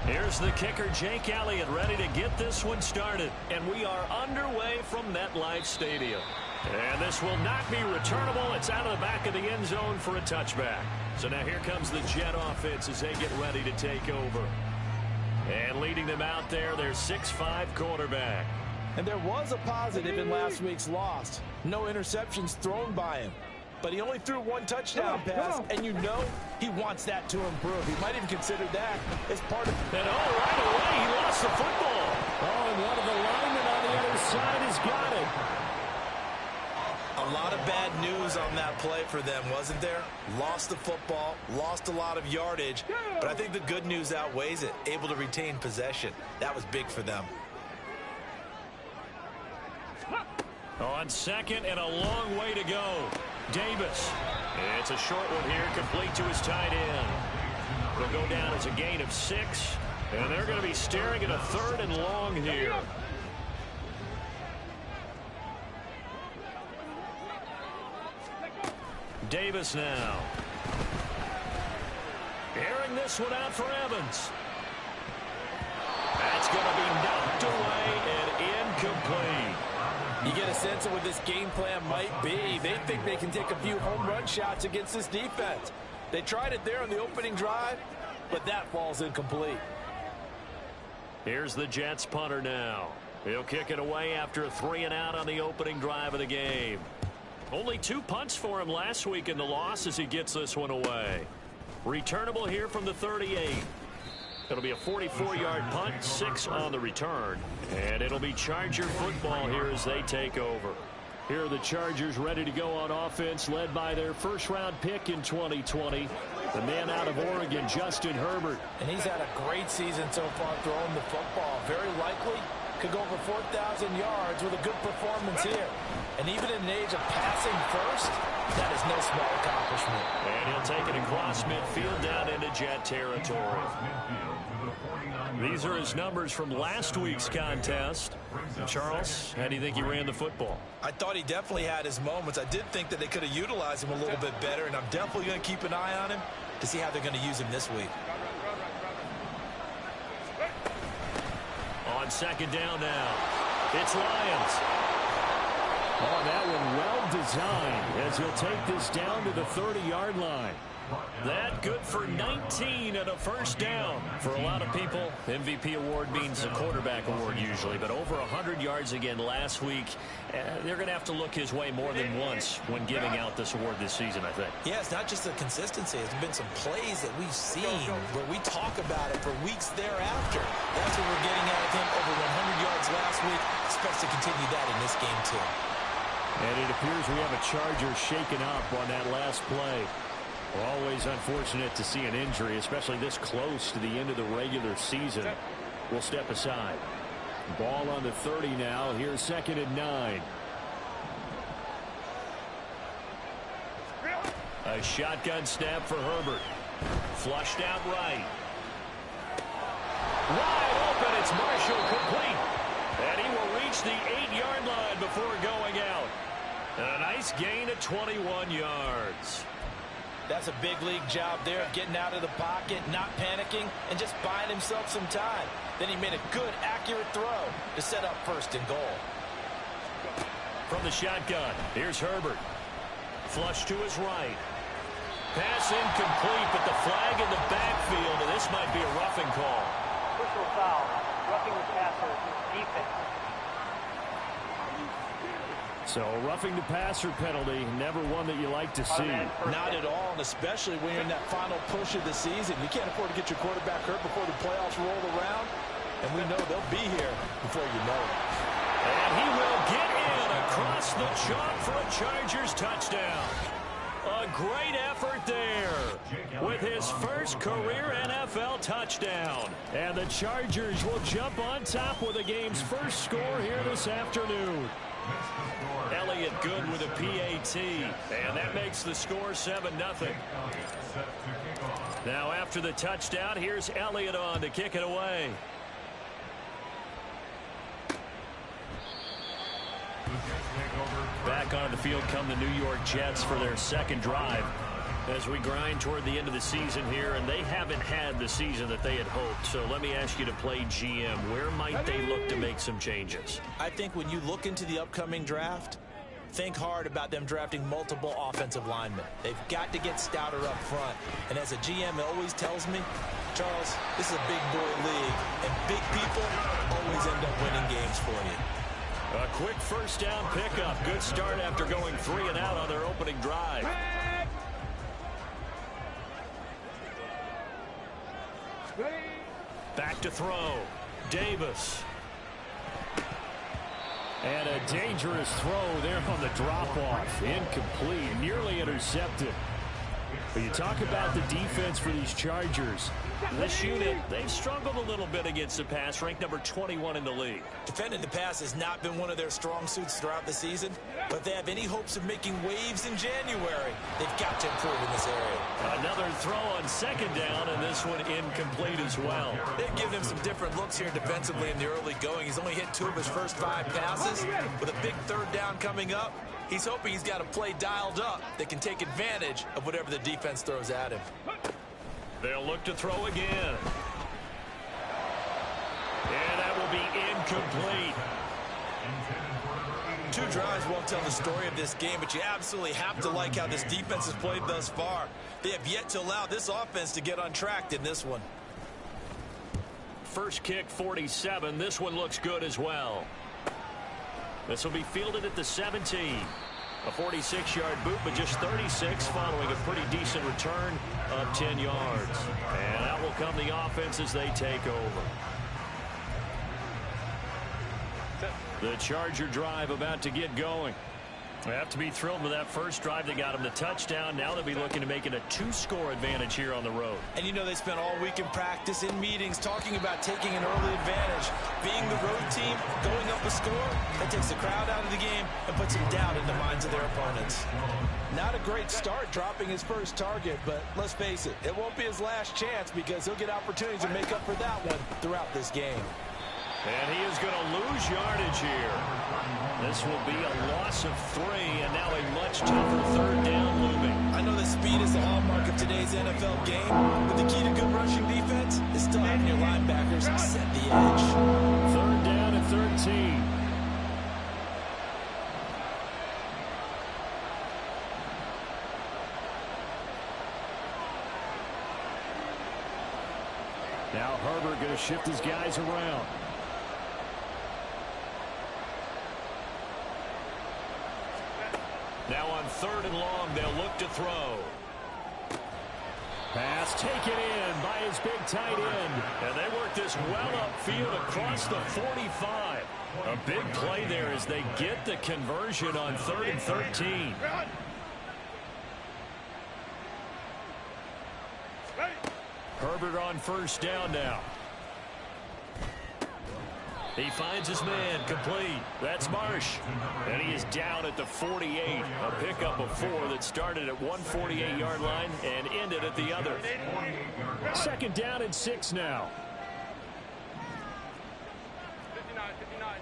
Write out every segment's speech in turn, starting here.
Here's the kicker, Jake Elliott, ready to get this one started. And we are underway from MetLife Stadium. And this will not be returnable. It's out of the back of the end zone for a touchback. So now here comes the Jet offense as they get ready to take over. And leading them out there, their 6'5" quarterback. And there was a positive in last week's loss. No interceptions thrown by him. But he only threw one touchdown pass, and you know he wants that to improve. He might even consider that as part of... And right away, he lost the football. Oh, and one of the linemen on the other side has got it. A lot of bad news on that play for them, wasn't there? Lost the football, lost a lot of yardage, but I think the good news outweighs it. Able to retain possession. That was big for them. On second and a long way to go. Davis. It's a short one here, complete to his tight end. It'll go down as a gain of 6, and they're going to be staring at a 3rd and long here. Davis now. Airing this one out for Evans. That's going to be knocked away and incomplete. You get a sense of what this game plan might be. They think they can take a few home run shots against this defense. They tried it there on the opening drive, but that falls incomplete. Here's the Jets punter now. He'll kick it away after a 3-and-out on the opening drive of the game. Only 2 punts for him last week in the loss as he gets this one away. Returnable here from the 38. It'll be a 44-yard punt, 6 on the return. And it'll be Charger football here as they take over. Here are the Chargers ready to go on offense, led by their first-round pick in 2020, the man out of Oregon, Justin Herbert. And he's had a great season so far throwing the football. Very likely could go over 4,000 yards with a good performance here. And even in an age of passing first, that is no small accomplishment. And he'll take it across midfield down into Jet territory. These are his numbers from last week's contest. Charles, how do you think he ran the football? I thought he definitely had his moments. I did think that they could have utilized him a little bit better, and I'm definitely going to keep an eye on him to see how they're going to use him this week. On second down now, it's Lions. Oh, that one well designed as he'll take this down to the 30-yard line. That good for 19 and a first down. For a lot of people, MVP award means a quarterback award usually, but over 100 yards again last week. They're going to have to look his way more than once when giving out this award this season, I think. Yeah, it's not just the consistency. There's been some plays that we've seen where we talk about it for weeks thereafter. That's what we're getting out of him, over 100 yards last week. Expects to continue that in this game, too. And it appears we have a Charger shaken up on that last play. Always unfortunate to see an injury, especially this close to the end of the regular season. We'll step aside. Ball on the 30 now. Here's 2nd and 9. A shotgun snap for Herbert. Flushed out right. Wide open. It's Marshall complete. And he will reach the 8-yard line before going out. And a nice gain of 21 yards. That's a big league job there of getting out of the pocket, not panicking, and just buying himself some time. Then he made a good, accurate throw to set up 1st and goal. From the shotgun, here's Herbert. Flush to his right. Pass incomplete, but the flag in the backfield, and this might be a roughing call. Personal foul, roughing the passer, defense. So a roughing the passer penalty, never one that you like to see. Not at all, and especially when you're in that final push of the season. You can't afford to get your quarterback hurt before the playoffs roll around, and we know they'll be here before you know it. And he will get in across the chalk for a Chargers touchdown. A great effort there with his first career NFL touchdown. And the Chargers will jump on top with the game's first score here this afternoon. Elliott good with a PAT, and that makes the score 7-0. Now after the touchdown, here's Elliott on to kick it away. Back on the field come the New York Jets for their second drive. As we grind toward the end of the season here, and they haven't had the season that they had hoped. So let me ask you to play GM. Where might they look to make some changes? I think when you look into the upcoming draft, think hard about them drafting multiple offensive linemen. They've got to get stouter up front. And as a GM always tells me, Charles, this is a big boy league, and big people always end up winning games for you. A quick first down pickup. Good start after going 3 and out on their opening drive. Back to throw. Davis. And a dangerous throw there on the drop-off. Incomplete. Nearly intercepted. But you talk about the defense for these Chargers. This unit, they've struggled a little bit against the pass, ranked number 21 in the league. Defending the pass has not been one of their strong suits throughout the season, but if they have any hopes of making waves in January, they've got to improve in this area. Another throw on second down, and this one incomplete as well. They've given him some different looks here defensively in the early going. He's only hit 2 of his first 5 passes. With a big third down coming up, he's hoping he's got a play dialed up that can take advantage of whatever the defense throws at him. They'll look to throw again. And that will be incomplete. 2 drives won't tell the story of this game, but you absolutely have to like how this defense has played thus far. They have yet to allow this offense to get untracked in this one. First kick, 47. This one looks good as well. This will be fielded at the 17. A 46-yard boot, but just 36 following a pretty decent return of 10 yards. And out will come the offense as they take over. The Charger drive about to get going. They have to be thrilled with that first drive that got them the touchdown. Now they'll be looking to make it a 2-score advantage here on the road. And you know they spent all week in practice, in meetings, talking about taking an early advantage. Being the road team, going up a score, that takes the crowd out of the game and puts some doubt in the minds of their opponents. Not a great start dropping his first target, but let's face it, it won't be his last chance because he'll get opportunities to make up for that one throughout this game. And he is going to lose yardage here. This will be a loss of 3, and now a much tougher third down looming. I know that speed is the hallmark of today's NFL game, but the key to good rushing defense is still having your linebackers set the edge. 3rd down and 13. Now Herbert going to shift his guys around. Now on 3rd and long, they'll look to throw. Pass taken in by his big tight end. And they work this well upfield across the 45. A big play there as they get the conversion on 3rd and 13. Herbert on first down now. He finds his man, complete. That's Marsh. And he is down at the 48. A pickup of 4 that started at 148-yard line and ended at the other. 2nd down and 6 now. 59.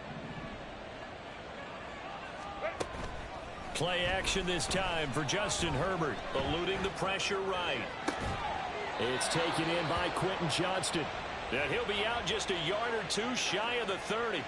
Play action this time for Justin Herbert, eluding the pressure right. It's taken in by Quentin Johnston. And he'll be out just a yard or 2 shy of the 30.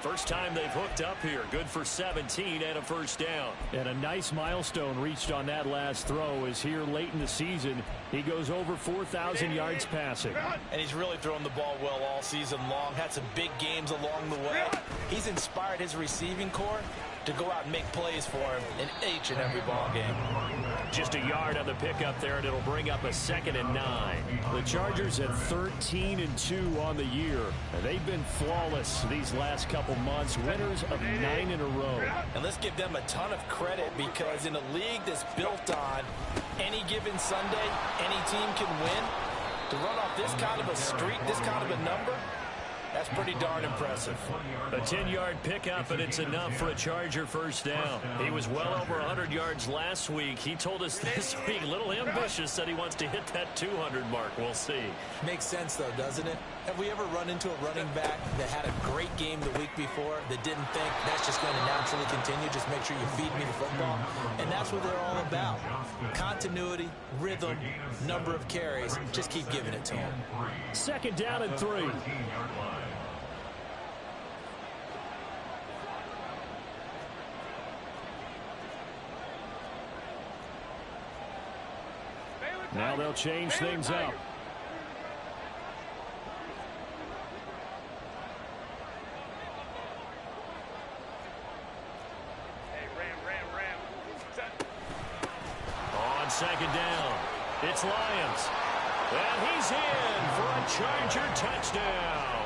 First time they've hooked up here. Good for 17 and a first down. And a nice milestone reached on that last throw is here late in the season. He goes over 4,000 yards passing. And he's really thrown the ball well all season long. Had some big games along the way. He's inspired his receiving corps to go out and make plays for him in each and every ball game. Just a yard on the pickup there, and it'll bring up a 2nd and 9. The Chargers at 13-2 on the year. And they've been flawless these last couple months, winners of 9 in a row. And let's give them a ton of credit because in a league that's built on any given Sunday, any team can win. To run off this kind of a streak, this kind of a number, that's pretty darn impressive. A 10-yard pickup, and it's enough for a Charger first down. He was well over 100 yards last week. He told us this week, a little ambitious, said he wants to hit that 200 mark. We'll see. Makes sense, though, doesn't it? Have we ever run into a running back that had a great game the week before that didn't think that's just going to naturally continue? Just make sure you feed me the football. And that's what they're all about. Continuity, rhythm, number of carries. Just keep giving it to them. Second down and 3. Now they'll change things up. On second down, it's Lions. And he's in for a Charger touchdown.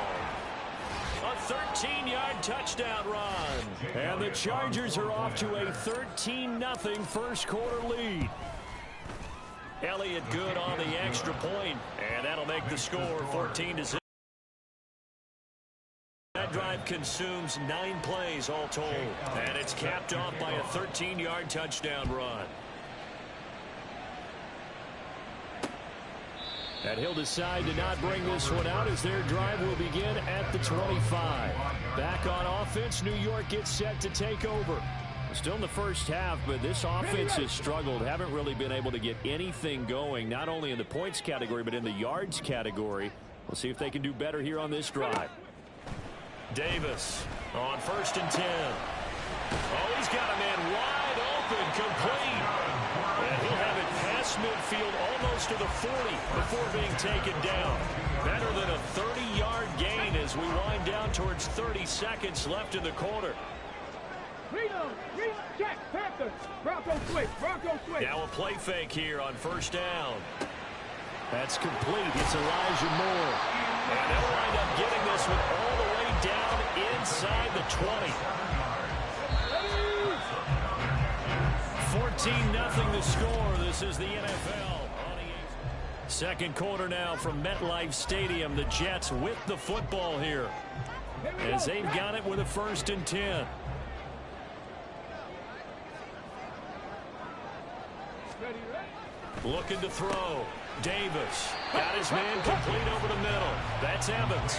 A 13-yard touchdown run. And the Chargers are off to a 13-0 first quarter lead. Elliott good on the extra point, and that'll make the score 14-0. That drive consumes 9 plays all told, and it's capped off by a 13-yard touchdown run. And he'll decide to not bring this one out as their drive will begin at the 25. Back on offense, New York gets set to take over. Still in the first half, but this offense has struggled. Haven't really been able to get anything going, not only in the points category, but in the yards category. We'll see if they can do better here on this drive. Davis on 1st and 10. Oh, he's got a man wide open, complete. And he'll have it past midfield almost to the 40 before being taken down. Better than a 30-yard gain as we wind down towards 30 seconds left in the quarter. Check, Panthers. Bronco switch. Now a play fake here on 1st down. That's complete. It's Elijah Moore. And they'll wind up getting this one all the way down inside the 20. 14-0 the score. This is the NFL. Second quarter now from MetLife Stadium. The Jets with the football here as they've got it with a 1st and 10. Looking to throw. Davis got his man complete over the middle. That's Evans.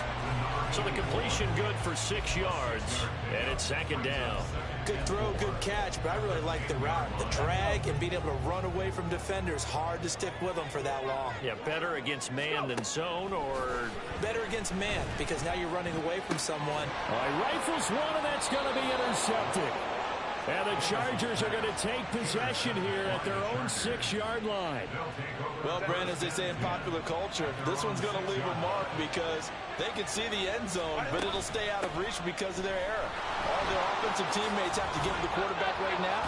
So the completion good for 6 yards. And it's 2nd down. Good throw, good catch, but I really like the route. The drag and being able to run away from defenders. Hard to stick with them for that long. Yeah, better against man than zone, or better against man because now you're running away from someone. Rifles one, and that's going to be intercepted. And the Chargers are going to take possession here at their own 6-yard line. Well, Brandon, as they say in popular culture, this one's going to leave a mark because they can see the end zone, but it'll stay out of reach because of their error. All their offensive teammates have to give the quarterback right now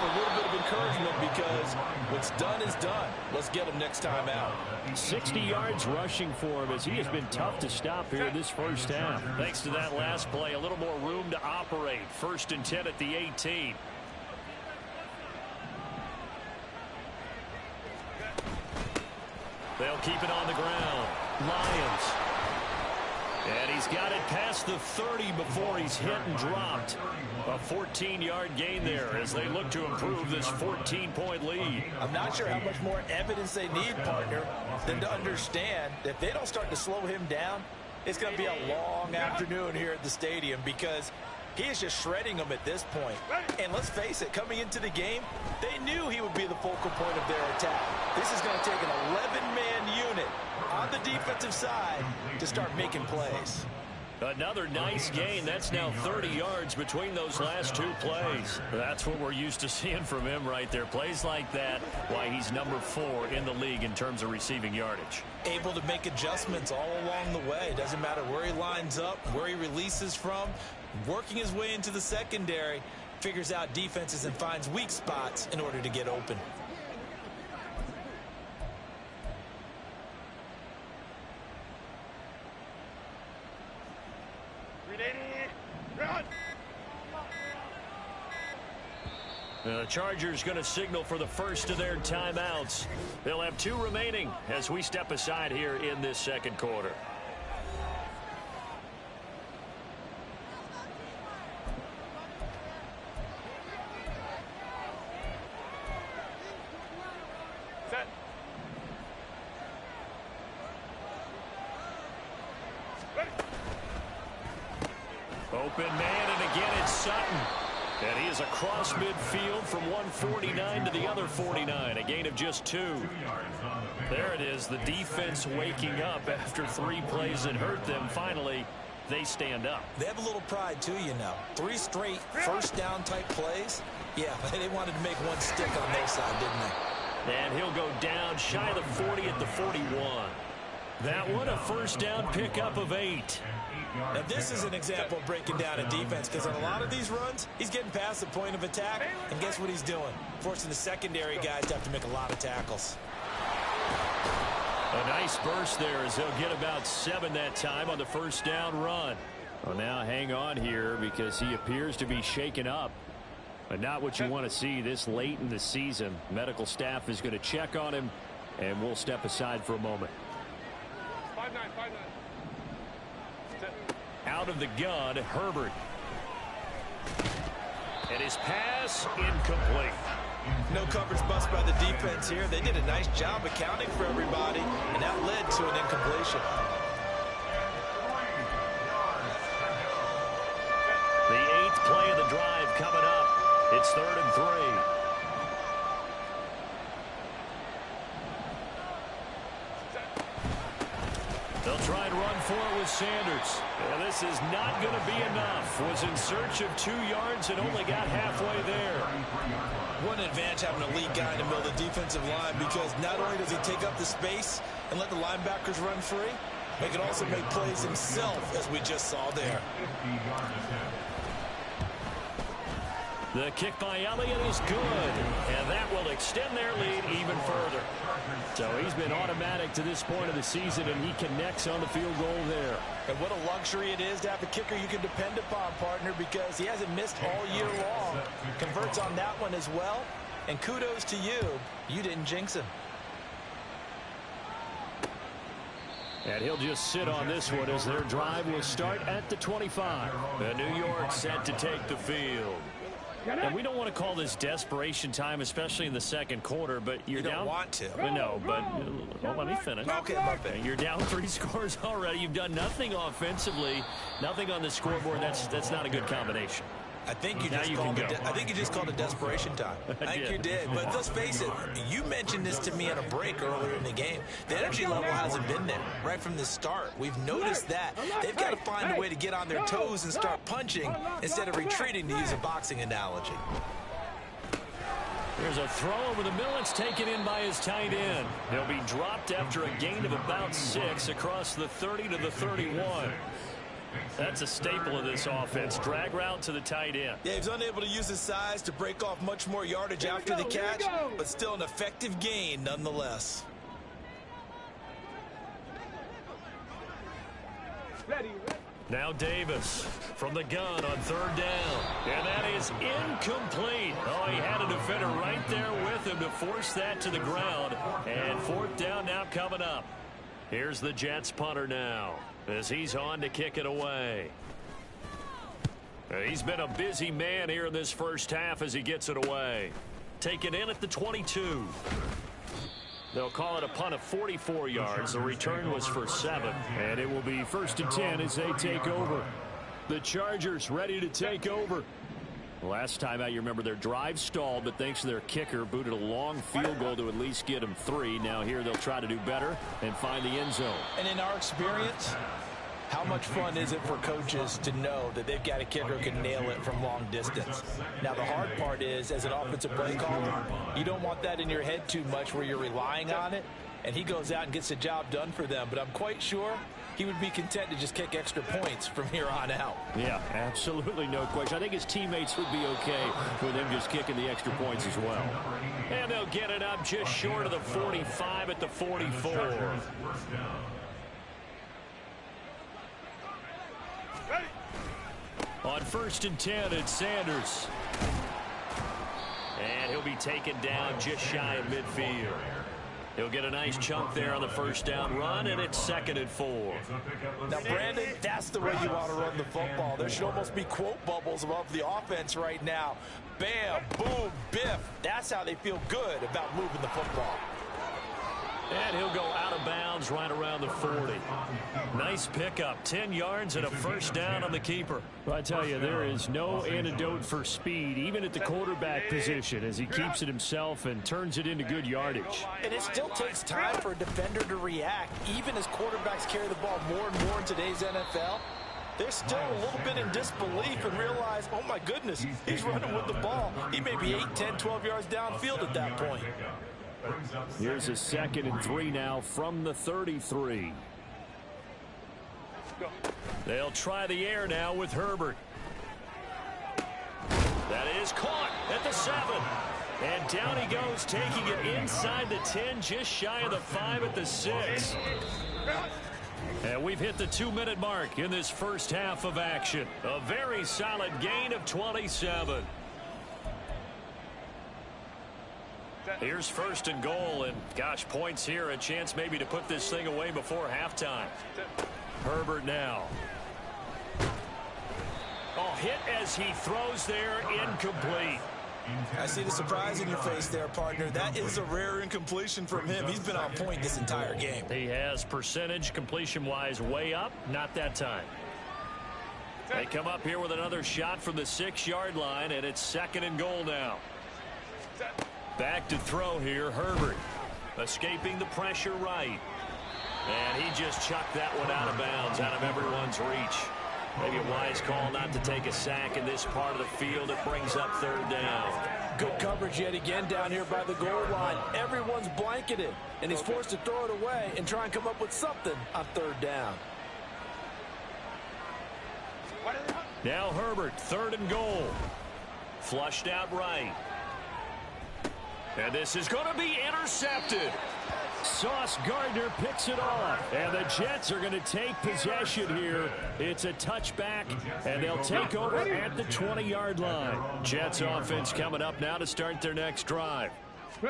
a little bit of encouragement because what's done is done. Let's get him next time out. 60 yards rushing for him as he has been tough to stop here this first half. Thanks to that last play, a little more room to operate. 1st and 10 at the 18. They'll keep it on the ground. Lions. And he's got it past the 30 before he's hit and dropped. A 14-yard gain there as they look to improve this 14-point lead. I'm not sure how much more evidence they need, partner, than to understand that if they don't start to slow him down, it's going to be a long afternoon here at the stadium because he is just shredding them at this point. And let's face it, coming into the game, they knew he would be the focal point of their attack. This is going to take an 11-man unit on the defensive side to start making plays. Another nice gain. That's now 30 yards between those last 2 plays. That's what we're used to seeing from him right there. Plays like that, why he's number 4 in the league in terms of receiving yardage. Able to make adjustments all along the way. Doesn't matter where he lines up, where he releases from. Working his way into the secondary, figures out defenses and finds weak spots in order to get open. The Chargers going to signal for the first of their timeouts. They'll have 2 remaining as we step aside here in this second quarter. Open man, and again it's Sutton. And he is across midfield from 149 to the other 49, a gain of just 2. There it is, the defense waking up after 3 plays that hurt them. Finally, they stand up. They have a little pride, too, you know. 3 straight first down type plays. Yeah, they wanted to make one stick on their side, didn't they? And he'll go down shy of the 40 at the 41. That one a first down pickup of 8. Now, this is an example of breaking down a defense, because on a lot of these runs, he's getting past the point of attack, and guess what he's doing? Forcing the secondary guys to have to make a lot of tackles. A nice burst there as he'll get about 7 that time on the first down run. Well, now hang on here because he appears to be shaken up. But not what you want to see this late in the season. Medical staff is going to check on him, and we'll step aside for a moment. 5-9. Out of the gun, Herbert. And his pass incomplete. No coverage bust by the defense here. They did a nice job accounting for everybody, and that led to an incompletion. The 8th play of the drive coming up. It's 3rd and 3. They'll try and run for it with Sanders. And this is not going to be enough. Was in search of 2 yards and only got halfway there. What an advantage having a lead guy in the middle of the defensive line, because not only does he take up the space and let the linebackers run free, he can also make plays himself, as we just saw there. The kick by Elliott is good, and that will extend their lead even further. So he's been automatic to this point of the season, and he connects on the field goal there. And what a luxury it is to have a kicker you can depend upon, partner, because he hasn't missed all year long. Converts on that one as well, and kudos to you. You didn't jinx him. And he'll just sit on this one as their drive will start at the 25. And New York set to take the field. And we don't want to call this desperation time, especially in the second quarter, but you're down. You don't want to. No, but let me finish. Okay, my bad. You're down 3 scores already. You've done nothing offensively, nothing on the scoreboard. That's not a good combination. I think you just called it desperation time. I think you did. But let's face it, you mentioned this to me on a break earlier in the game. The energy level hasn't been there right from the start. We've noticed that. They've got to find a way to get on their toes and start punching instead of retreating, to use a boxing analogy. There's a throw over the middle. It's taken in by his tight end. He'll be dropped after a gain of about 6 across the 30 to the 31. That's a staple of this offense. Drag route to the tight end. Yeah, he's unable to use his size to break off much more yardage after the catch, but still an effective gain nonetheless. Now Davis from the gun on 3rd down. And that is incomplete. Oh, he had a defender right there with him to force that to the ground. And 4th down now coming up. Here's the Jets punter now as he's on to kick it away. He's been a busy man here in this first half as he gets it away. Taken in at the 22. They'll call it a punt of 44 yards. The return was for 7. And it will be 1st and 10 as they take over. The Chargers ready to take over. Last time out, you remember their drive stalled, but thanks to their kicker, booted a long field goal to at least get them 3. Now here they'll try to do better and find the end zone. And in our experience, how much fun is it for coaches to know that they've got a kicker who can nail it from long distance? Now, the hard part is, as an offensive play caller, you don't want that in your head too much where you're relying on it, and he goes out and gets the job done for them. But I'm quite sure he would be content to just kick extra points from here on out. Yeah, absolutely no question. I think his teammates would be okay with him just kicking the extra points as well. And they'll get it up just short of the 45 at the 44. On 1st and 10, it's Sanders. And he'll be taken down just shy of midfield. He'll get a nice chunk there on the first down run, and it's 2nd and 4. Now, Brandon, that's the way you want to run the football. There should almost be quote bubbles above the offense right now. Bam, boom, biff. That's how they feel good about moving the football. And he'll go out of bounds right around the 40. Nice pickup. 10 yards and a first down on the keeper. Well, I tell you, there is no antidote for speed, even at the quarterback position, as he keeps it himself and turns it into good yardage. And it still takes time for a defender to react, even as quarterbacks carry the ball more and more in today's NFL. They're still a little bit in disbelief and realize, oh my goodness, he's running with the ball. He may be 8, 10, 12 yards downfield at that point. Here's a 2nd and 3 now from the 33. They'll try the air now with Herbert. That is caught at the 7. And down he goes, taking it inside the 10, just shy of the 5 at the 6. And we've hit the 2-minute mark in this first half of action. A very solid gain of 27. Here's 1st and goal, and gosh, points here, a chance maybe to put this thing away before halftime. Herbert now. Oh, hit as he throws there, incomplete. I see the surprise in your face there, partner. That is a rare incompletion from him. He's been on point this entire game. He has percentage completion-wise way up, not that time. They come up here with another shot from the 6-yard line, and it's 2nd and goal now. Back to throw here, Herbert. Escaping the pressure right. And he just chucked that one out of bounds, out of everyone's reach. Maybe a wise call not to take a sack in this part of the field. It brings up 3rd down. Good coverage yet again down here by the goal line. Everyone's blanketed, and he's forced to throw it away and try and come up with something on 3rd down. Now Herbert, 3rd and goal. Flushed out right. And this is going to be intercepted. Sauce Gardner picks it off, and the Jets are going to take possession here. It's a touchback, and they'll take over at the 20-yard line. Jets offense coming up now to start their next drive.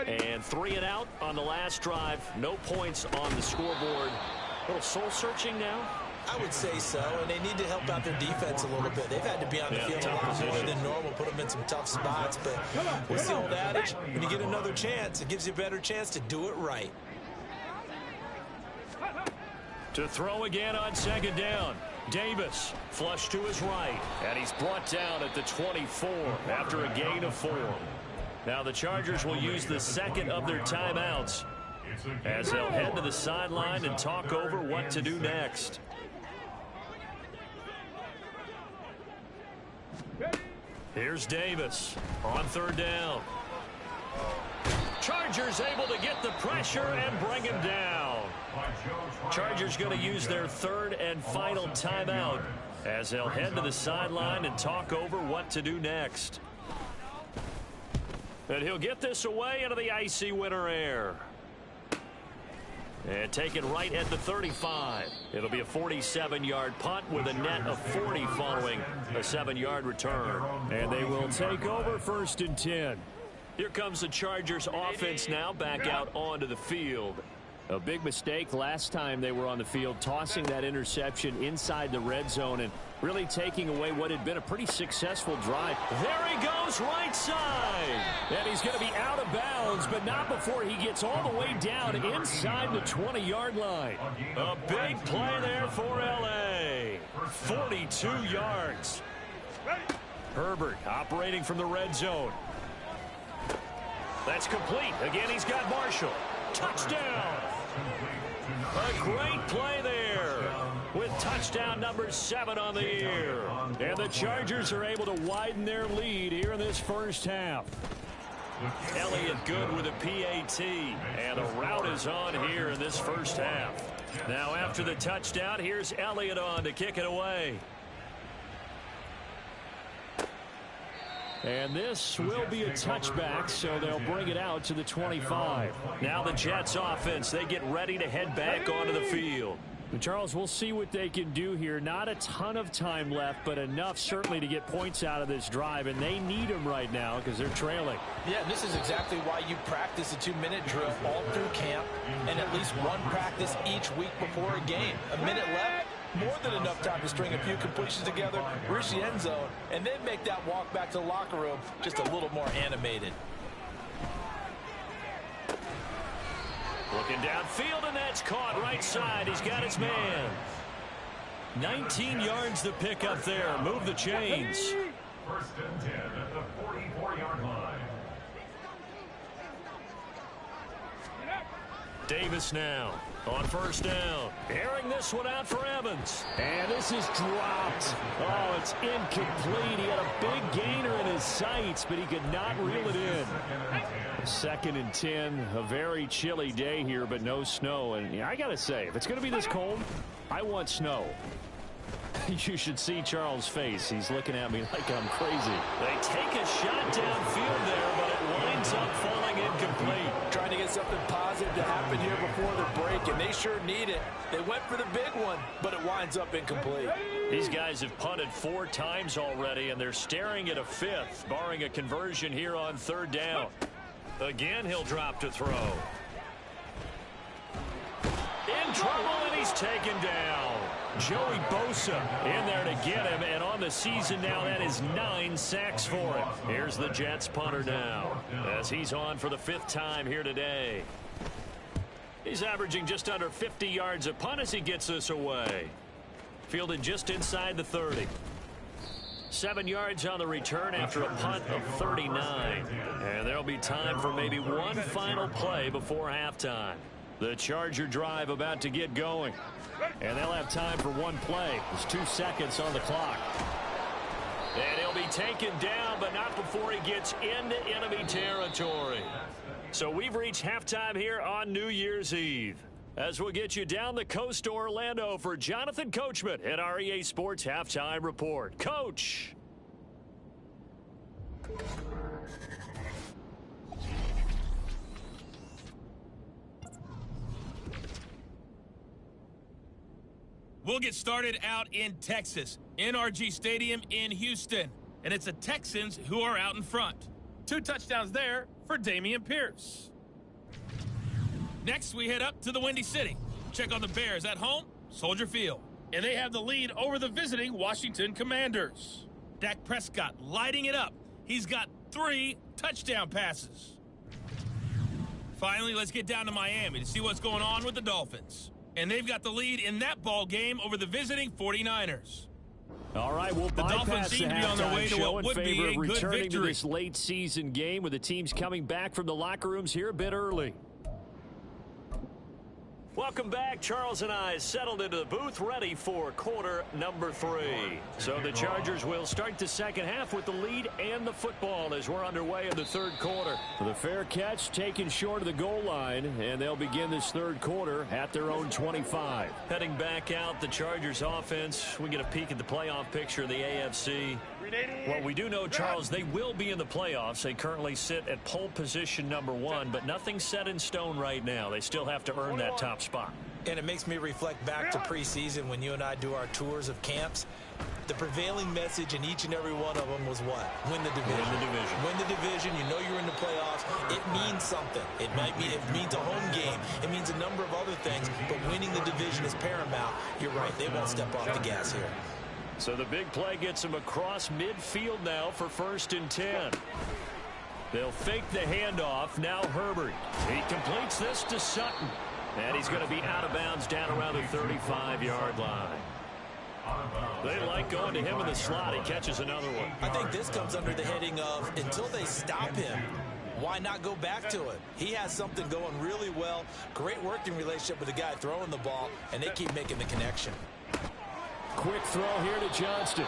And 3 and out on the last drive. No points on the scoreboard. A little soul-searching now. I would say so, and they need to help out their defense a little bit. They've had to be on the field a lot more than normal, put them in some tough spots. But what's the old adage? When you get another chance, it gives you a better chance to do it right. To throw again on 2nd down. Davis flushed to his right, and he's brought down at the 24 after a gain of 4. Now the Chargers will use the 2nd of their timeouts as they'll head to the sideline and talk over what to do next. Here's Davis on 3rd down. Chargers able to get the pressure and bring him down. Chargers going to use their 3rd and final timeout as they'll head to the sideline and talk over what to do next. And he'll get this away into the icy winter air. And taken right at the 35. It'll be a 47-yard punt with a net of 40 following a 7-yard return. And they will take over 1st and 10. Here comes the Chargers offense now back out onto the field. A big mistake last time they were on the field, tossing that interception inside the red zone and really taking away what had been a pretty successful drive. There he goes, right side. And he's going to be out of bounds, but not before he gets all the way down inside the 20-yard line. A big play there for L.A. 42 yards. Herbert operating from the red zone. That's complete. Again, he's got Marshall. Touchdown. A great play there with touchdown number 7 on the year. And the Chargers are able to widen their lead here in this first half. Elliott good with a PAT. And the route is on here in this first half. Now after the touchdown, here's Elliott on to kick it away. And this will be a touchback, so they'll bring it out to the 25. Now the Jets offense, they get ready to head back onto the field. And Charles, we'll see what they can do here. Not a ton of time left, but enough certainly to get points out of this drive, and they need them right now because they're trailing. Yeah, this is exactly why you practice a 2-minute drill all through camp and at least one practice each week before a game. A minute left. More than enough time to string a few completions together, reach the end zone, and then make that walk back to the locker room just a little more animated. Looking downfield, and that's caught right side. He's got his man. 19 yards to pick up there. Move the chains. First and 10 at the 44-yard line. Davis now on first down. Airing this one out for Evans. And this is dropped. Oh, it's incomplete. He had a big gainer in his sights, but he could not reel it in. Second and 10. A very chilly day here, but no snow. And I got to say, if it's going to be this cold, I want snow. You should see Charles' face. He's looking at me like I'm crazy. They take a shot downfield there, but it winds up falling incomplete. Trying to get something positive to happen here before the break, and they sure need it. They went for the big one, but it winds up incomplete. These guys have punted 4 times already, and they're staring at a 5th, barring a conversion here on third down. Again, he'll drop to throw. In trouble, and he's taken down. Joey Bosa in there to get him, and on the season now, that is 9 sacks for him. Here's the Jets punter now, as he's on for the 5th time here today. He's averaging just under 50 yards a punt as he gets this away. Fielded just inside the 30. 7 yards on the return after a punt of 39. And there'll be time for maybe one final play before halftime. The Charger drive about to get going. And they'll have time for one play. There's 2 seconds on the clock. And he'll be taken down, but not before he gets into enemy territory. So we've reached halftime here on New Year's Eve. As we'll get you down the coast to Orlando for Jonathan Coachman at our EA Sports Halftime Report. Coach! We'll get started out in Texas, NRG Stadium in Houston. And it's the Texans who are out in front. 2 touchdowns there for Dameon Pierce. Next, we head up to the Windy City. Check on the Bears at home, Soldier Field. And they have the lead over the visiting Washington Commanders. Dak Prescott lighting it up. He's got 3 touchdown passes. Finally, let's get down to Miami to see what's going on with the Dolphins. And they've got the lead in that ball game over the visiting 49ers. All right, we'll the Dolphins bypass seem the to be on their way to show what in would be favor a of good returning to victory. this late season game with the teams coming back from the locker rooms here a bit early. Welcome back. Charles and I settled into the booth ready for quarter number 3. So the Chargers will start the second half with the lead and the football as we're underway in the third quarter. The fair catch taken short of the goal line, and they'll begin this third quarter at their own 25. Heading back out, the Chargers offense. We get a peek at the playoff picture of the AFC. Well, we do know, Charles, they will be in the playoffs. They currently sit at pole position number 1, but nothing's set in stone right now. They still have to earn that top spot. And it makes me reflect back to preseason when you and I do our tours of camps. The prevailing message in each and every one of them was what? Win the division. Win the division. Win the division. You know you're in the playoffs. It means something. It means a home game. It means a number of other things, but winning the division is paramount. You're right. They won't step off the gas here. So the big play gets him across midfield now for 1st and 10. They'll fake the handoff. Now Herbert. He completes this to Sutton. And he's going to be out of bounds down around the 35-yard line. They like going to him in the slot. He catches another one. I think this comes under the heading of until they stop him, why not go back to it? He has something going really well. Great working relationship with the guy throwing the ball, and they keep making the connection. Quick throw here to Johnston.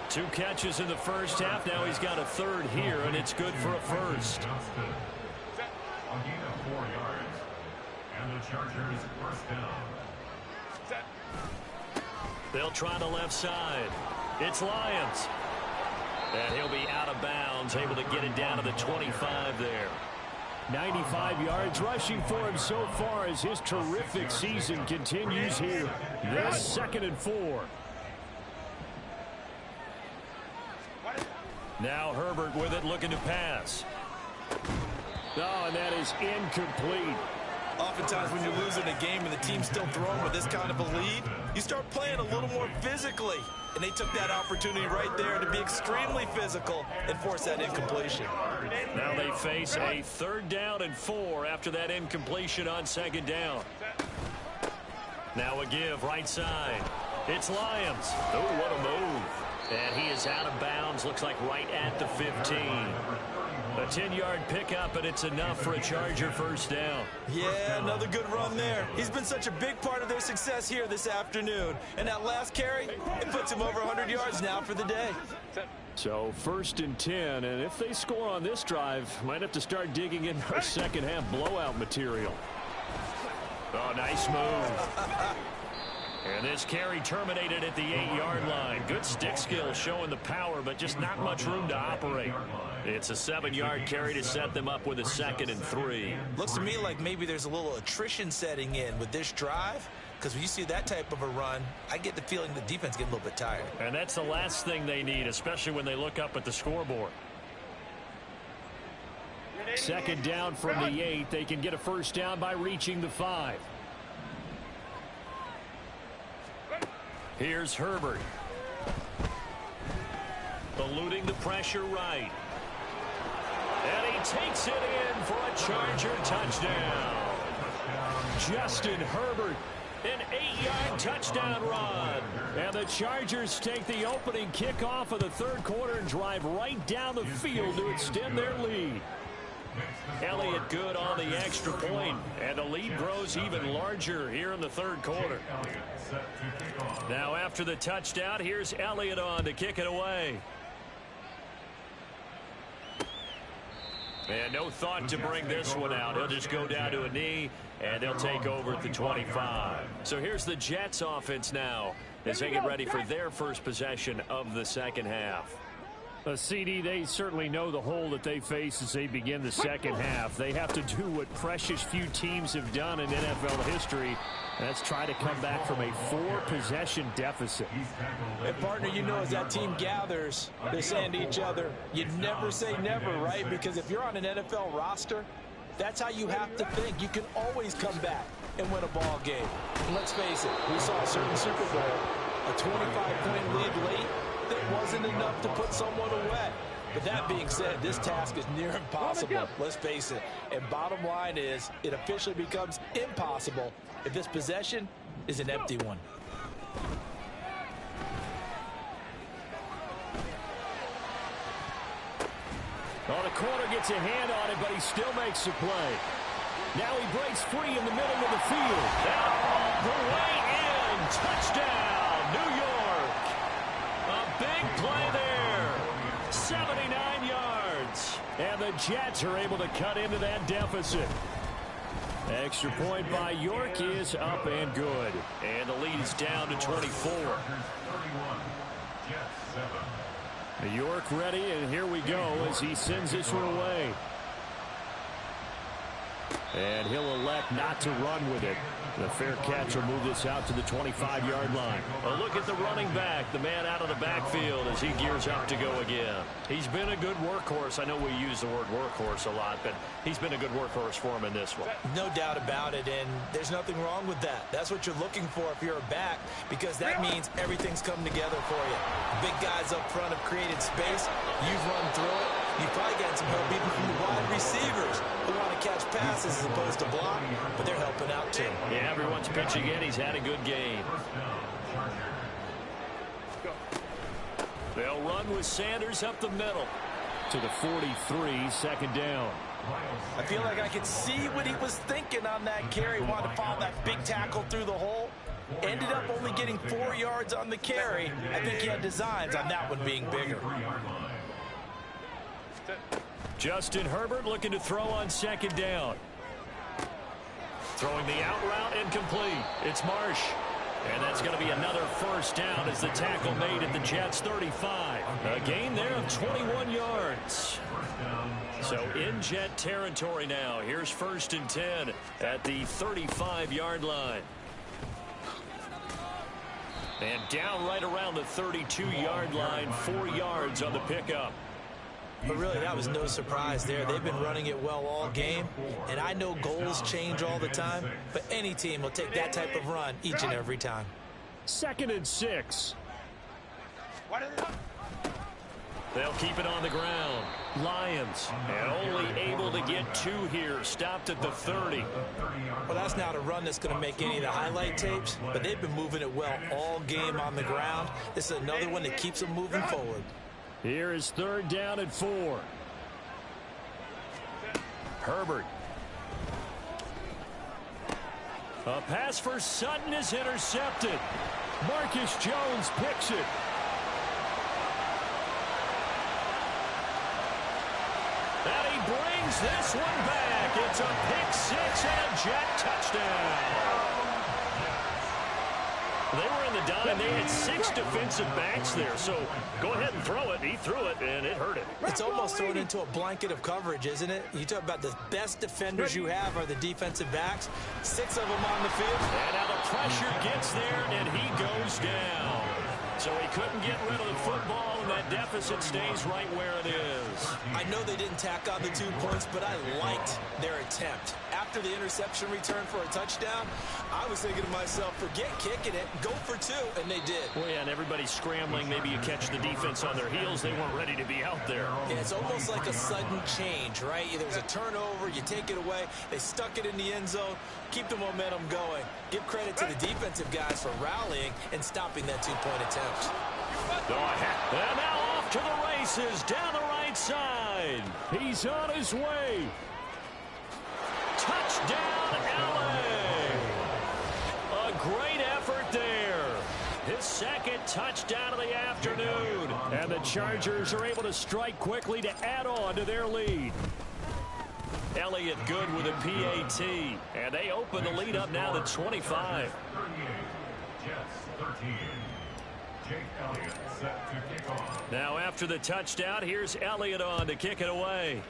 2 catches in the first half. Now he's got a 3rd here, and it's good for a 1st. A gain of 4 yards. And the Chargers first down. They'll try the left side. It's Lyons. And he'll be out of bounds, able to get it down to the 25 there. 95 yards rushing for him so far as his terrific season continues here. This 2nd and 4. Now Herbert with it, looking to pass. Oh, and that is incomplete. Oftentimes when you're losing a game and the team's still throwing with this kind of a lead, you start playing a little more physically. And they took that opportunity right there to be extremely physical and force that incompletion. Now they face a 3rd down and 4 after that incompletion on 2nd down. Now a give right side. It's Lyons. Oh, what a move. And he is out of bounds. Looks like right at the 15. A 10-yard pickup, and it's enough for a Charger 1st down. Yeah, another good run there. He's been such a big part of their success here this afternoon. And that last carry, it puts him over 100 yards now for the day. So 1st and 10, and if they score on this drive, might have to start digging in our second half blowout material. Oh, nice move. And this carry terminated at the 8-yard line. Good stick skill showing the power, but just not much room to operate. It's a 7-yard carry to set them up with a 2nd and 3. Looks to me like maybe there's a little attrition setting in with this drive, because when you see that type of a run, I get the feeling the defense getting a little bit tired. And that's the last thing they need, especially when they look up at the scoreboard. 2nd down from the 8. They can get a 1st down by reaching the 5. Here's Herbert. Eluding the pressure right. And he takes it in for a Charger touchdown. Justin Herbert, an 8-yard touchdown run. And the Chargers take the opening kickoff of the 3rd quarter and drive right down the field to extend their lead. Elliott good on the extra point, and the lead grows even larger here in the 3rd quarter. Now after the touchdown, here's Elliott on to kick it away. And no thought to bring this one out. He'll just go down to a knee, and they'll take over at the 25. So here's the Jets offense now as they get ready for their first possession of the 2nd half. CD, they certainly know the hole that they face as they begin the 2nd half. They have to do what precious few teams have done in NFL history. That's try to come back from a 4-possession deficit. And partner, you know, as that team gathers, they're saying to each other, you never say never, right? Because if you're on an NFL roster, that's how you have to think. You can always come back and win a ball game. And let's face it, we saw a certain Super Bowl, a 25-point lead late, that wasn't enough to put someone away. But that being said, this task is near impossible. Let's face it. And bottom line is, it officially becomes impossible if this possession is an empty one. Well, the corner gets a hand on it, but he still makes the play. Now he breaks free in the middle of the field. All the way in. Touchdown, New York. A big play there. 79 yards. And the Jets are able to cut into that deficit. Extra point by York is up and good. And the lead is down to 24. York ready, and here we go as he sends this one away. And he'll elect not to run with it. The fair catch will move this out to the 25-yard line. Well, look at the running back, the man out of the backfield as he gears up to go again. He's been a good workhorse. I know we use the word workhorse a lot, but he's been a good workhorse for him in this one. No doubt about it, and there's nothing wrong with that. That's what you're looking for if you're a back, because that means everything's come together for you. Big guys up front have created space. You've run through it. You've probably gotten some help even from the wide receivers who want to catch passes as opposed to block, but they're helping out too. Yeah, everyone's pitching in. He's had a good game. They'll run with Sanders up the middle. To the 43, second down. I feel like I could see what he was thinking on that carry. Wanted to follow that big tackle through the hole. Ended up only getting 4 yards on the carry. I think he had designs on that one being bigger. Justin Herbert looking to throw on second down. Throwing the out route incomplete. It's Marsh. And that's going to be another first down as the tackle made at the Jets' 35. A gain there of 21 yards. So in Jet territory now. Here's 1st and 10 at the 35-yard line. And down right around the 32-yard line, 4 yards on the pickup. But really, that was no surprise there. They've been running it well all game, and I know goals change all the time, but any team will take that type of run each and every time. 2nd and 6. They'll keep it on the ground. Lions, and only able to get 2 here. Stopped at the 30. Well, that's not a run that's going to make any of the highlight tapes, but they've been moving it well all game on the ground. This is another one that keeps them moving forward. Here is 3rd down and 4. Herbert. A pass for Sutton is intercepted. Marcus Jones picks it. And he brings this one back. It's a pick 6 and a Jet touchdown. They were in the dime. They had 6 defensive backs there. So go ahead and throw it. He threw it, and it hurt him. It's almost thrown into a blanket of coverage, isn't it? You talk about the best defenders you have are the defensive backs. 6 of them on the field. And now the pressure gets there, and he goes down. So he couldn't get rid of the football, and that deficit stays right where it is. I know they didn't tack on the 2 points, but I liked their attempt. After the interception return for a touchdown, I was thinking to myself, forget kicking it, go for 2, and they did. Well, yeah, and everybody's scrambling. Maybe you catch the defense on their heels. They weren't ready to be out there. Yeah, it's almost like a sudden change, right? There's a turnover, you take it away, they stuck it in the end zone, keep the momentum going. Give credit to the defensive guys for rallying and stopping that 2-point attempt. And now off to the races down the right side. He's on his way. Touchdown, LA. A great effort there. His 2nd touchdown of the afternoon. And the Chargers are able to strike quickly to add on to their lead. Elliott good with a PAT. And they open the lead up now to 25. 38. Jets 13. Jake Elliott set to kick off. Now after the touchdown, here's Elliott on to kick it away.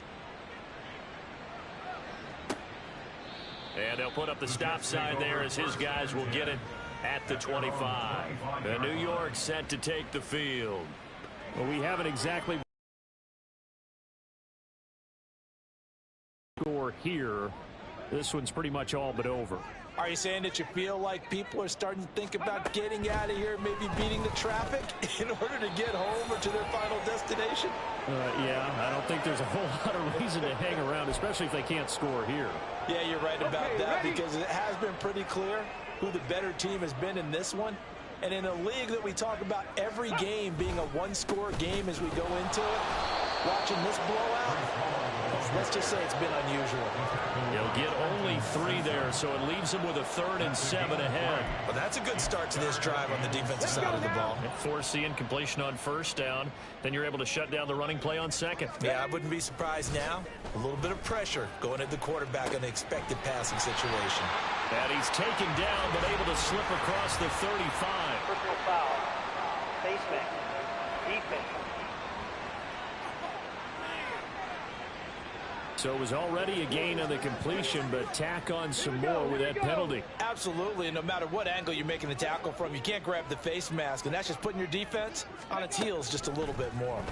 And they'll put up the stop sign there as his guys will get it at the 25. The New York set to take the field. Well, we haven't exactly score here. This one's pretty much all but over. Are you saying that you feel like people are starting to think about getting out of here, maybe beating the traffic in order to get home or to their final destination? Yeah, I don't think there's a whole lot of reason to hang around, especially if they can't score here. Yeah, you're right about that because it has been pretty clear who the better team has been in this one. And in a league that we talk about every game being a 1-score game as we go into it, watching this blowout, let's just say it's been unusual. He'll get only 3 there, so it leaves him with a 3rd and 7 ahead. Well, that's a good start to this drive on the defensive side of the ball. Force the incompletion on 1st down. Then you're able to shut down the running play on 2nd. Yeah, I wouldn't be surprised now. A little bit of pressure going at the quarterback in the expected passing situation. And he's taken down, but able to slip across the 35. Personal foul. Face mask. Defense. So it was already a gain on the completion, but tack on some more with that penalty. Absolutely, and no matter what angle you're making the tackle from, you can't grab the face mask, and that's just putting your defense on its heels just a little bit more.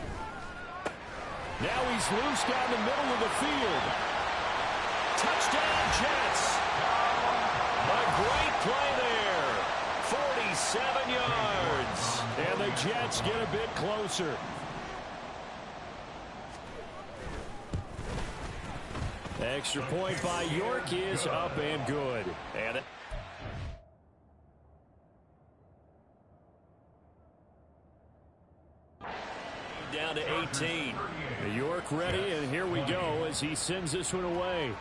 Now he's loose down the middle of the field. Touchdown, Jets. A great play there. 47 yards. And the Jets get a bit closer. Extra point by York is up and good. And down to 18. York ready, and here we go as he sends this one away.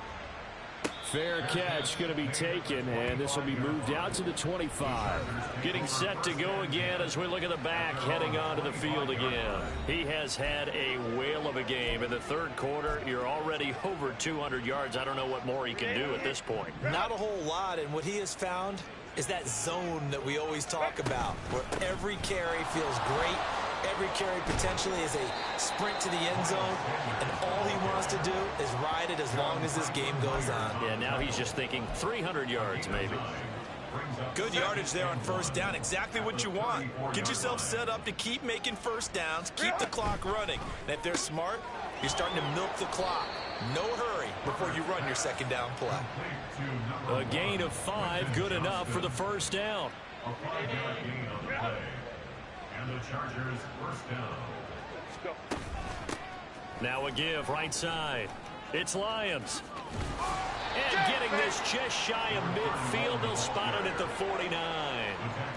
Fair catch going to be taken, and this will be moved out to the 25. Getting set to go again as we look at the back heading onto the field again. He has had a whale of a game. In the 3rd quarter, you're already over 200 yards. I don't know what more he can do at this point. Not a whole lot, and what he has found is that zone that we always talk about, where every carry feels great. Every carry potentially is a sprint to the end zone, and all he wants to do is ride it as long as this game goes on. Yeah, now he's just thinking 300 yards maybe. Good yardage there on 1st down. Exactly what you want. Get yourself set up to keep making 1st downs, keep the clock running. And if they're smart, You're starting to milk the clock. No hurry before you run your second down play. A gain of 5, good enough for the first down. A 5-yard gain on the play. And the Chargers first down. Now a give right side. It's Lions. And getting this just shy of midfield. They'll spot it at the 49.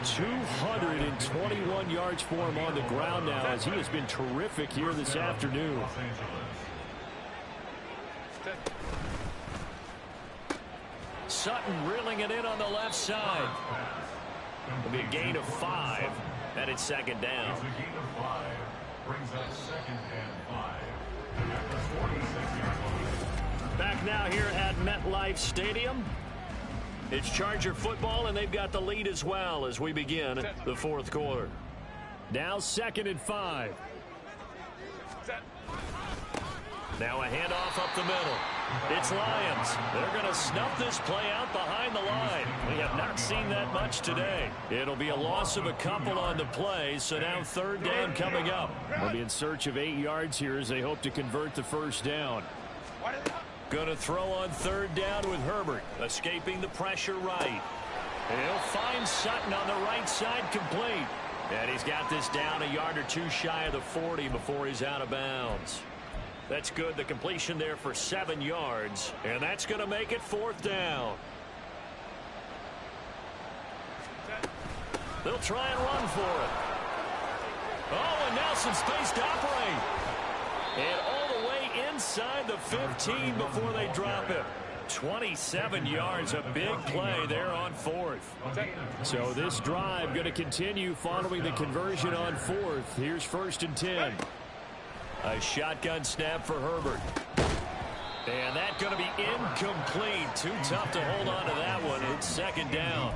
221 yards for him on the ground now as he has been terrific here this afternoon. Sutton reeling it in on the left side. It'll be a gain of 5. And it's second down. It's a gain of 5. Brings up second and 5. At the 46-yard line. Back now here at MetLife Stadium. It's Charger football, and they've got the lead as well as we begin the fourth quarter. Now second and 5. Now a handoff up the middle. It's Lions. They're going to snuff this play out behind the line. We have not seen that much today. It'll be a loss of a couple on the play, so now third down coming up. They'll be in search of 8 yards here as they hope to convert the first down. Going to throw on third down with Herbert, escaping the pressure right. He'll find Sutton on the right side, complete. And he's got this down a yard or two shy of the 40 before he's out of bounds. That's good. The completion there for 7 yards. And that's going to make it fourth down. They'll try and run for it. Oh, and now some space to operate. And all the way inside the 15 before they drop it. 27 yards, a big play there on fourth. So this drive going to continue following the conversion on fourth. Here's first and 10. A shotgun snap for Herbert. And that's going to be incomplete. Too tough to hold on to that one. It's second down.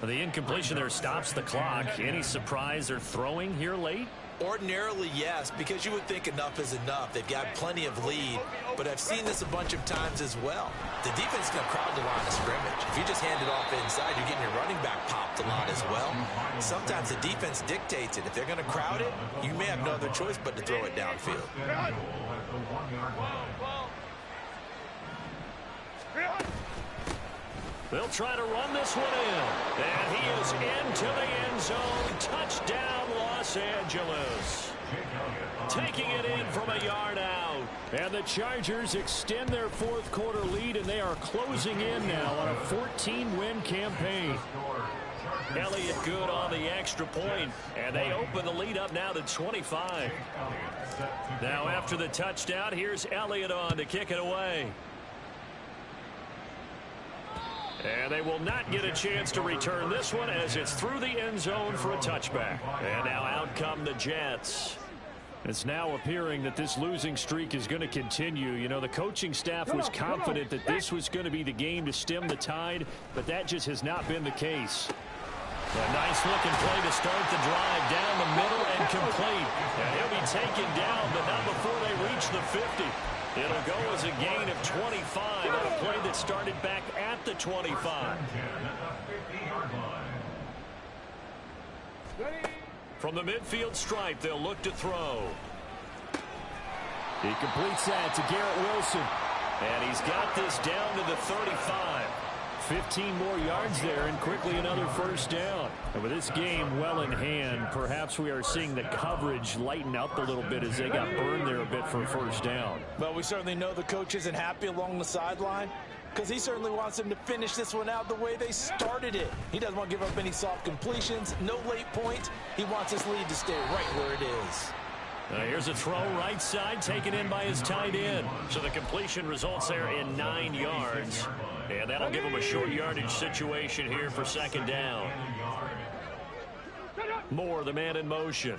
The incompletion there stops the clock. Any surprise they're throwing here late? Ordinarily, yes, because you would think enough is enough. They've got plenty of lead, but I've seen this a bunch of times as well. The defense is going to crowd the line of scrimmage. If you just hand it off inside, you're getting your running back popped a lot as well. Sometimes the defense dictates it. If they're going to crowd it, you may have no other choice but to throw it downfield. They'll try to run this one in. And he is into the end zone. Touchdown, Los Angeles. Taking it in from a yard out. And the Chargers extend their fourth quarter lead, and they are closing in now on a 14-win campaign. Elliott good on the extra point, and they open the lead up now to 25. Now after the touchdown, here's Elliott on to kick it away. And they will not get a chance to return this one as it's through the end zone for a touchback. And now out come the Jets. It's now appearing that this losing streak is going to continue. You know, the coaching staff was confident that this was going to be the game to stem the tide, but that just has not been the case. A nice-looking play to start the drive down the middle and complete. And he'll be taken down, but not before they reach the 50. It'll go as a gain of 25 on a play that started back at the 25. From the midfield stripe, they'll look to throw. He completes that to Garrett Wilson. And he's got this down to the 35. 15 more yards there, and quickly another first down. And with this game well in hand, perhaps we are seeing the coverage lighten up a little bit as they got burned there a bit for a first down. But we certainly know the coach isn't happy along the sideline because he certainly wants them to finish this one out the way they started it. He doesn't want to give up any soft completions, no late points. He wants his lead to stay right where it is. Here's a throw right side taken in by his tight end. So the completion results there in 9 yards. And that'll give him a short yardage situation here for second down. Moore, the man in motion.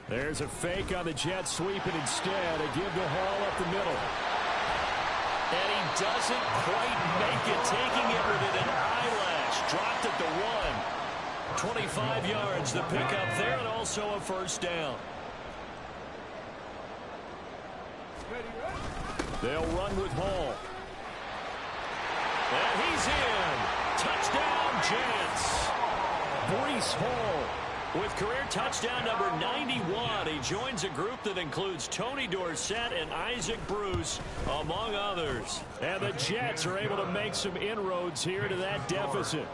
There's a fake on the jet sweep, and instead a give to Hall up the middle. And he doesn't quite make it, taking it within an eyelash. Dropped at the 1. 25 yards the pickup there, and also a first down. They'll run with Hall. And he's in. Touchdown, Jets. Breece Hall With career touchdown number 91, he joins a group that includes Tony Dorsett and Isaac Bruce, among others. And the Jets are able to make some inroads here to that deficit.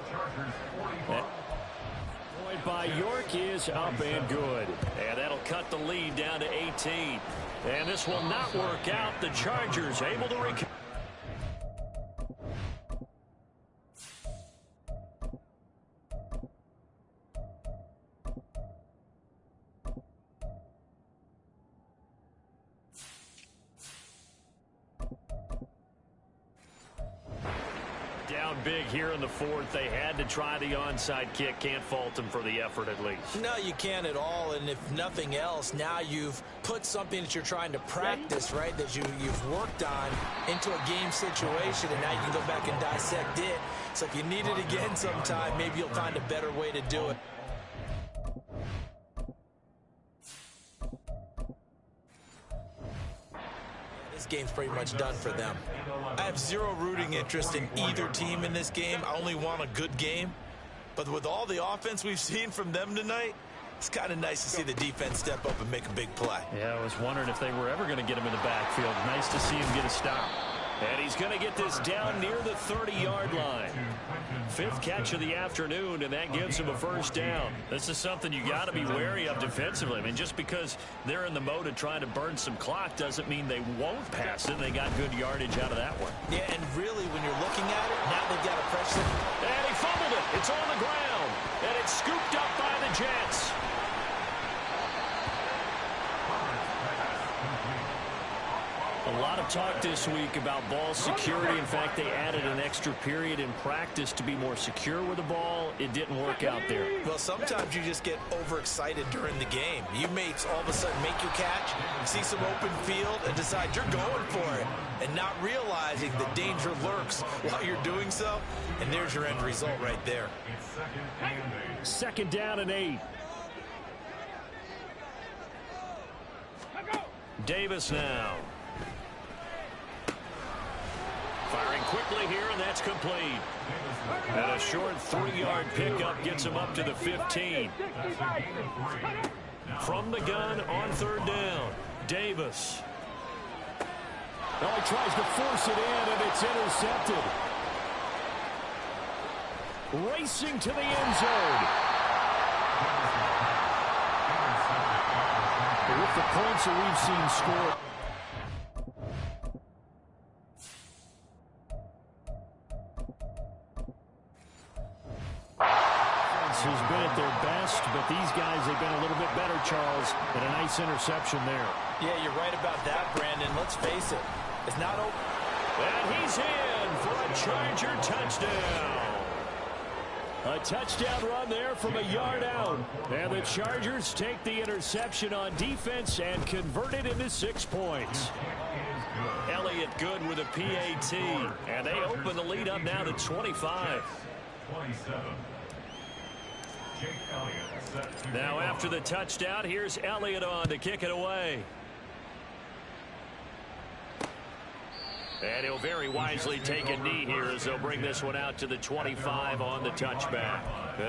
Point by York is up and good. And that'll cut the lead down to 18. And this will not work out. The Chargers able to recover. Down big here in the fourth. They had to try the onside kick. Can't fault them for the effort at least. No, you can't at all. And if nothing else, now you've put something that you're trying to practice, right, that you've worked on into a game situation, and now you can go back and dissect it. So if you need it again sometime, maybe you'll find a better way to do it. This game's pretty much done for them. I have zero rooting interest in either team in this game. I only want a good game. But with all the offense we've seen from them tonight, it's kind of nice to see the defense step up and make a big play. Yeah, I was wondering if they were ever going to get him in the backfield. Nice to see him get a stop. And he's going to get this down near the 30-yard line. Fifth catch of the afternoon, and that gives him a first down. This is something you got to be wary of defensively. I mean, just because they're in the mode of trying to burn some clock doesn't mean they won't pass it. They got good yardage out of that one. Yeah, and really, when you're looking at it, now they've got to pressure. And he fumbled it. It's on the ground. And it's scooped up by the Jets. A lot of talk this week about ball security. In fact, they added an extra period in practice to be more secure with the ball. It didn't work out there. Well, sometimes you just get overexcited during the game. You may all of a sudden make your catch, see some open field, and decide you're going for it, and not realizing the danger lurks while you're doing so. And there's your end result right there. Second down and 8. Davis now. Firing quickly here, and that's complete. And a short 3-yard pickup gets him up to the 15. From the gun on third down, Davis. Well, he tries to force it in, and it's intercepted. Racing to the end zone. With the points that we've seen scored. Has been at their best, but these guys have been a little bit better, Charles, and a nice interception there. Yeah, you're right about that, Brandon. Let's face it. It's not open. And he's in for a Charger touchdown. A touchdown run there from a yard out. And the Chargers take the interception on defense and convert it into 6 points. Elliott good with a PAT. And they open the lead up now to 25. 27. Now after the touchdown, here's Elliott on to kick it away. And he'll very wisely take a knee here as they'll bring this one out to the 25 on the touchback.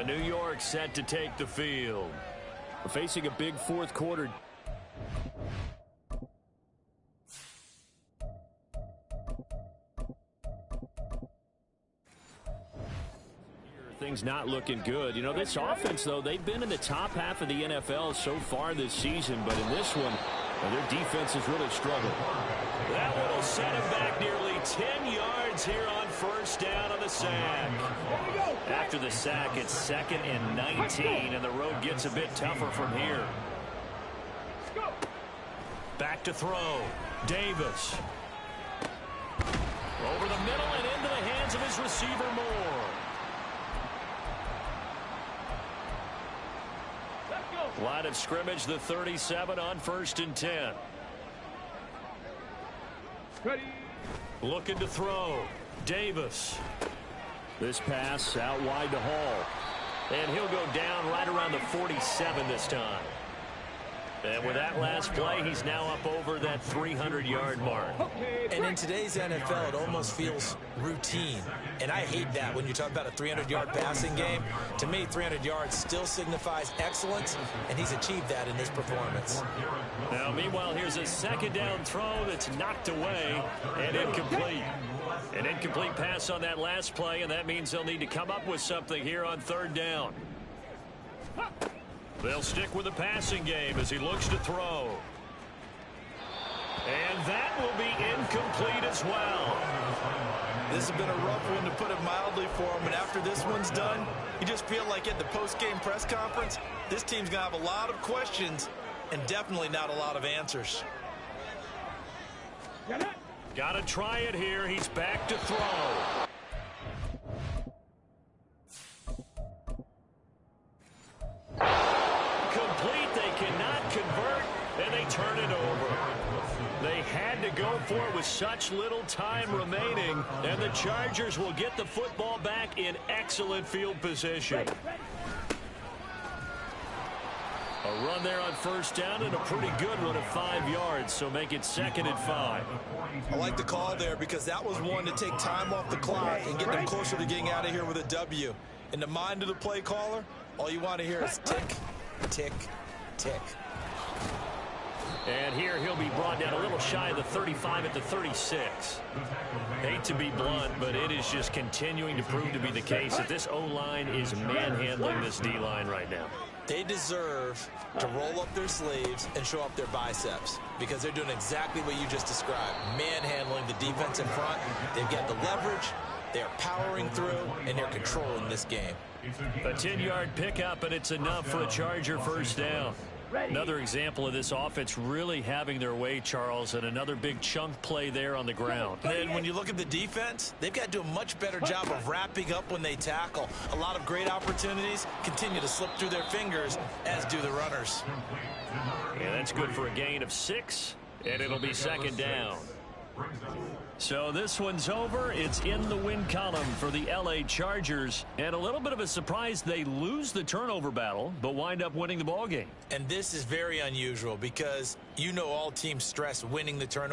New York set to take the field. We're facing a big fourth quarter. Things not looking good. You know, this offense, though, they've been in the top half of the NFL so far this season, but in this one, their defense has really struggled. That one will set him back nearly 10 yards here on first down on the sack. After the sack, it's 2nd and 19, and the road gets a bit tougher from here. Back to throw. Davis. Over the middle and into the hands of his receiver, Moore. Line of scrimmage, the 37 on 1st and 10. Looking to throw. Davis. This pass out wide to Hall. And he'll go down right around the 47 this time. And with that last play, he's now up over that 300-yard mark. And in today's NFL, it almost feels routine. And I hate that when you talk about a 300-yard passing game. To me, 300 yards still signifies excellence, and he's achieved that in this performance. Now, meanwhile, here's a second down throw that's knocked away and incomplete. An incomplete pass on that last play, and that means they'll need to come up with something here on third down. They'll stick with the passing game as he looks to throw. And that will be incomplete as well. This has been a rough one, to put it mildly, for him. And after this one's done, you just feel like at the post-game press conference, this team's going to have a lot of questions and definitely not a lot of answers. Got to try it here. He's back to throw. Complete. They cannot convert, and they turn it over. They had to go for it with such little time remaining, and the Chargers will get the football back in excellent field position. A run there on first down and a pretty good one of 5 yards, so make it 2nd and 5. I like the call there because that was one to take time off the clock and get them closer to getting out of here with a W. In the mind of the play caller, all you want to hear is tick, tick, tick. And here he'll be brought down a little shy of the 35 at the 36. Hate to be blunt, but it is just continuing to prove to be the case that this O-line is manhandling this D-line right now. They deserve to roll up their sleeves and show up their biceps because they're doing exactly what you just described, manhandling the defense in front. They've got the leverage, they're powering through, and they're controlling this game. A 10-yard pickup, and it's enough for a Charger first down. Another example of this offense really having their way, Charles, and another big chunk play there on the ground. And when you look at the defense, they've got to do a much better job of wrapping up when they tackle. A lot of great opportunities continue to slip through their fingers, as do the runners. Yeah, that's good for a gain of 6, and it'll be 2nd down. So this one's over. It's in the win column for the L.A. Chargers. And a little bit of a surprise, they lose the turnover battle, but wind up winning the ballgame. And this is very unusual because you know all teams stress winning the turnover.